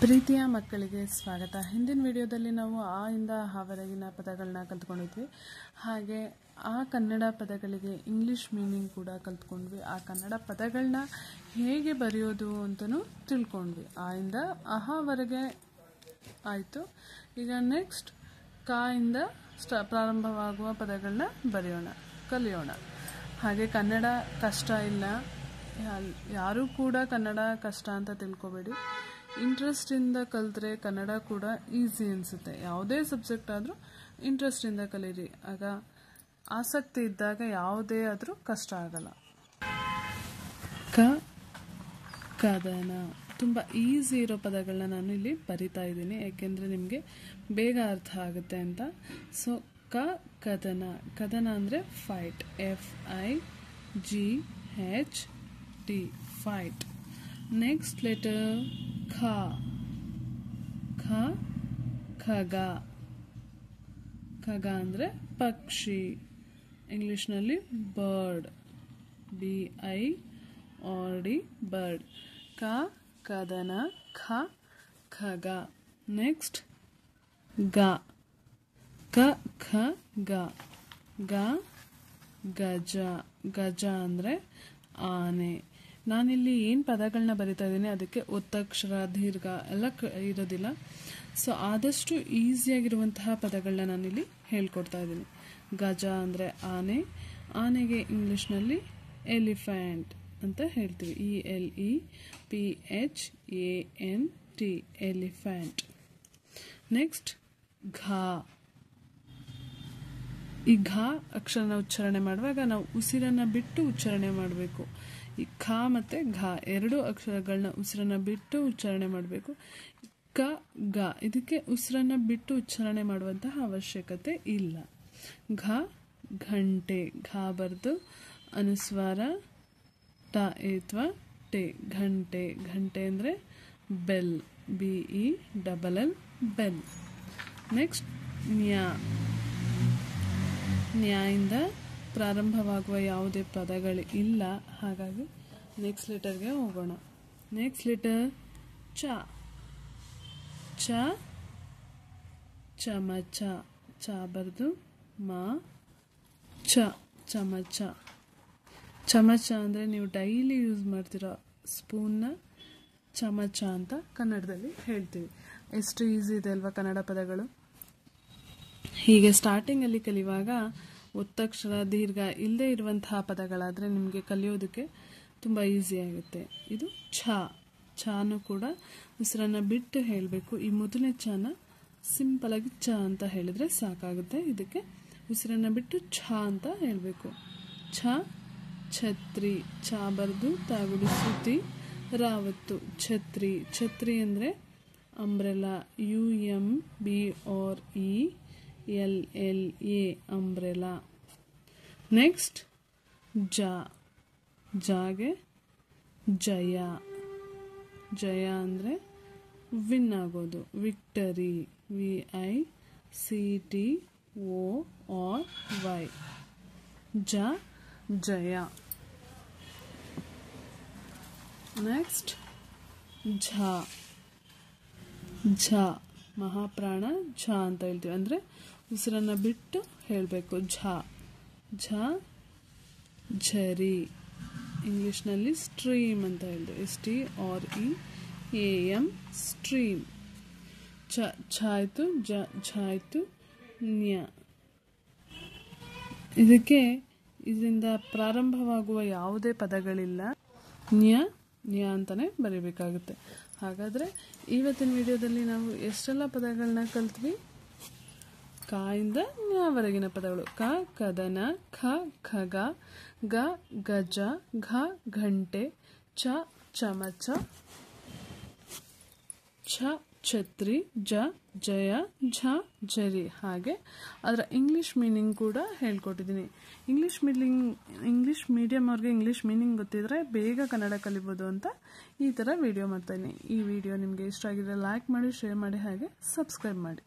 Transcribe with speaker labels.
Speaker 1: ಪ್ರೀತಿಯ ಮಕ್ಕಳಿಗೆ ಸ್ವಾಗತ. ಹಿಂದಿನ ವಿಡಿಯೋದಲ್ಲಿ ನಾವು ಆ ಇಂದ ಹಾವರೆಗಿನ ಪದಗಳನ್ನ ಕಲ್ತ್ಕೊಂಡಿದ್ವಿ. ಹಾಗೆ ಆ ಕನ್ನಡ ಪದಗಳಿಗೆ ಇಂಗ್ಲಿಷ್ ಮೀನಿಂಗ್ ಕೂಡ ಕಲ್ತ್ಕೊಂಡ್ವಿ. ಆ ಕನ್ನಡ ಪದಗಳನ್ನ ಹೇಗೆ ಬರೆಯೋದು ಅಂತಲೂ ತಿಳ್ಕೊಂಡ್ವಿ. ಆ ಇಂದ ಅಹಾವರೆಗೆ ಆಯಿತು. ಈಗ ನೆಕ್ಸ್ಟ್ ಕಾ ಇಂದ ಪ್ರಾರಂಭವಾಗುವ ಪದಗಳನ್ನ ಕಲಿಯೋಣ. ಹಾಗೆ ಕನ್ನಡ ಕಷ್ಟ ಇಲ್ಲ, ಯಾರೂ ಕೂಡ ಕನ್ನಡ ಕಷ್ಟ ಅಂತ ತಿಳ್ಕೊಬೇಡಿ. ಇಂಟ್ರೆಸ್ಟಿಂದ ಕಲಿತ್ರೆ ಕನ್ನಡ ಕೂಡ ಈಸಿ ಅನಿಸುತ್ತೆ. ಯಾವುದೇ ಸಬ್ಜೆಕ್ಟ್ ಆದರೂ ಇಂಟ್ರೆಸ್ಟಿಂದ ಕಲೀರಿ, ಆಗ ಆಸಕ್ತಿ ಇದ್ದಾಗ ಯಾವುದೇ ಆದರೂ ಕಷ್ಟ ಆಗಲ್ಲ. ಕದನ ತುಂಬ ಈಸಿ ಇರೋ ಪದಗಳನ್ನ ನಾನು ಇಲ್ಲಿ ಬರಿತಾ ಇದ್ದೀನಿ, ಯಾಕೆಂದರೆ ನಿಮಗೆ ಬೇಗ ಅರ್ಥ ಆಗುತ್ತೆ ಅಂತ. ಸೊ ಕದನ ಅಂದರೆ fight, FIGHT, fight. Next letter ಖಗ ಅಂದರೆ ಪಕ್ಷಿ, ಇಂಗ್ಲಿಷ್ನಲ್ಲಿ ಬರ್ಡ್, BIRD, ಬರ್ಡ್. ಕದನ, ಖಗ. ನೆಕ್ಸ್ಟ್ ಗಜ ಅಂದರೆ ಆನೆ. ನಾನಿಲ್ಲಿ ಏನು ಪದಗಳನ್ನ ಬರಿತಾ ಇದ್ದೀನಿ ಅದಕ್ಕೆ ಒತ್ತಕ್ಷರ, ದೀರ್ಘ ಎಲ್ಲ ಇರೋದಿಲ್ಲ. ಸೊ ಆದಷ್ಟು ಈಸಿಯಾಗಿರುವಂತಹ ಪದಗಳನ್ನ ನಾನಿಲ್ಲಿ ಹೇಳ್ಕೊಡ್ತಾ ಇದ್ದೀನಿ. ಗಜ ಅಂದರೆ ಆನೆ. ಆನೆಗೆ ಇಂಗ್ಲಿಷ್ನಲ್ಲಿ ಎಲಿಫೆಂಟ್ ಅಂತ ಹೇಳ್ತೀವಿ, ELEPHANT, ಎಲಿಫೆಂಟ್. ನೆಕ್ಸ್ಟ್ ಈ ಅಕ್ಷರನ ಉಚ್ಚಾರಣೆ ಮಾಡುವಾಗ ನಾವು ಉಸಿರನ್ನ ಬಿಟ್ಟು ಉಚ್ಚಾರಣೆ ಮಾಡಬೇಕು. ಈ ಮತ್ತು ಎರಡು ಅಕ್ಷರಗಳನ್ನ ಉಸಿರನ್ನ ಬಿಟ್ಟು ಉಚ್ಚಾರಣೆ ಮಾಡಬೇಕು. ಇದಕ್ಕೆ ಉಸಿರನ್ನ ಬಿಟ್ಟು ಉಚ್ಚಾರಣೆ ಮಾಡುವಂತಹ ಅವಶ್ಯಕತೆ ಇಲ್ಲ. ಘಂಟೆ, ಬರೆದು ಅನುಸ್ವಾರ ಟೆ, ಘಂಟೆ ಅಂದರೆ ಬೆಲ್, BELL, ಬೆಲ್. ನೆಕ್ಸ್ಟ್ ನ್ಯಾಯಿಂದ ಪ್ರಾರಂಭವಾಗುವ ಯಾವುದೇ ಪದಗಳು ಇಲ್ಲ, ಹಾಗಾಗಿ ನೆಕ್ಸ್ಟ್ ಲೆಟರ್ಗೆ ಹೋಗೋಣ. ನೆಕ್ಸ್ಟ್ ಲೆಟರ್ ಚಮಚ, ಬರೆದು ಚಮಚ ಅಂದರೆ ನೀವು ಡೈಲಿ ಯೂಸ್ ಮಾಡ್ತಿರೋ ಸ್ಪೂನ್ನ ಚಮಚ ಅಂತ ಕನ್ನಡದಲ್ಲಿ ಹೇಳ್ತೀವಿ. ಎಷ್ಟು ಈಸಿ ಇದೆ ಅಲ್ವಾ ಕನ್ನಡ ಪದಗಳು. ಹೀಗೆ ಸ್ಟಾರ್ಟಿಂಗಲ್ಲಿ ಕಲಿಯುವಾಗ ಒತ್ತಕ್ಷರ, ದೀರ್ಘ ಇಲ್ಲದೆ ಇರುವಂತಹ ಪದಗಳಾದರೆ ನಿಮಗೆ ಕಲಿಯೋದಕ್ಕೆ ತುಂಬ ಈಸಿ ಆಗುತ್ತೆ. ಇದು ಚಾನು ಕೂಡ ಉಸಿರನ್ನು ಬಿಟ್ಟು ಹೇಳಬೇಕು. ಈ ಮೊದಲನೇ ಚಾನ ಸಿಂಪಲಾಗಿ ಅಂತ ಹೇಳಿದರೆ ಸಾಕಾಗುತ್ತೆ. ಇದಕ್ಕೆ ಉಸಿರನ್ನು ಬಿಟ್ಟು ಅಂತ ಹೇಳಬೇಕು. ಛತ್ರಿ, ಬರೆದು ತಾಗುಡಿ ಸುತ್ತಿ ರಾವತ್ತು, ಛತ್ರಿ ಅಂದರೆ ಅಂಬ್ರೆಲಾ, UMBRELLA, ಅಂಬ್ರೆಲಾ. ನೆಕ್ಸ್ಟ್ ಜಾಗೆ ಜಯ ಅಂದರೆ ವಿನ್ ಆಗೋದು, ವಿಕ್ಟರಿ, VICTORY, ಜಯ. ನೆಕ್ಸ್ಟ್ ಝ ಮಹಾಪ್ರಾಣ, ಅಂತ ಹೇಳ್ತೀವಿ, ಅಂದರೆ ಉಸಿರನ್ನು ಬಿಟ್ಟು ಹೇಳಬೇಕು. ಝರಿ, ಇಂಗ್ಲಿಷ್ನಲ್ಲಿ ಸ್ಟ್ರೀಮ್ ಅಂತ ಹೇಳ್ತೀವಿ, STREAM, ಸ್ಟ್ರೀಮ್. ಆಯಿತು. ಇದರಿಂದ ಪ್ರಾರಂಭವಾಗುವ ಯಾವುದೇ ಪದಗಳಿಲ್ಲ, ನ್ಯ ಅಂತಾನೆ ಬರೀಬೇಕಾಗುತ್ತೆ. ಹಾಗಾದರೆ ಇವತ್ತಿನ ವಿಡಿಯೋದಲ್ಲಿ ನಾವು ಎಷ್ಟೆಲ್ಲ ಪದಗಳನ್ನ ಕಲ್ತ್ವಿ? ಇಂದ ನ್ಯಾವರೆಗಿನ ಪದಗಳು: ಕದನ, ಖಗ, ಗಜ, ಘಂಟೆ, ಚಮಚ, ಛತ್ರಿ, ಜಯ, ಝರಿ. ಹಾಗೆ ಅದರ ಇಂಗ್ಲಿಷ್ ಮೀನಿಂಗ್ ಕೂಡ ಹೇಳ್ಕೊಟ್ಟಿದ್ದೀನಿ. ಇಂಗ್ಲಿಷ್ ಮೀಡಿಯಂ ಅವ್ರಿಗೆ ಇಂಗ್ಲಿಷ್ ಮೀನಿಂಗ್ ಗೊತ್ತಿದ್ರೆ ಬೇಗ ಕನ್ನಡ ಕಲಿಬೋದು ಅಂತ ಈ ಥರ ವಿಡಿಯೋ ಮಾಡ್ತಾಯಿದ್ದೀನಿ. ಈ ವಿಡಿಯೋ ನಿಮಗೆ ಇಷ್ಟ ಆಗಿದ್ರೆ ಲೈಕ್ ಮಾಡಿ, ಶೇರ್ ಮಾಡಿ, ಹಾಗೆ ಸಬ್ಸ್ಕ್ರೈಬ್ ಮಾಡಿ.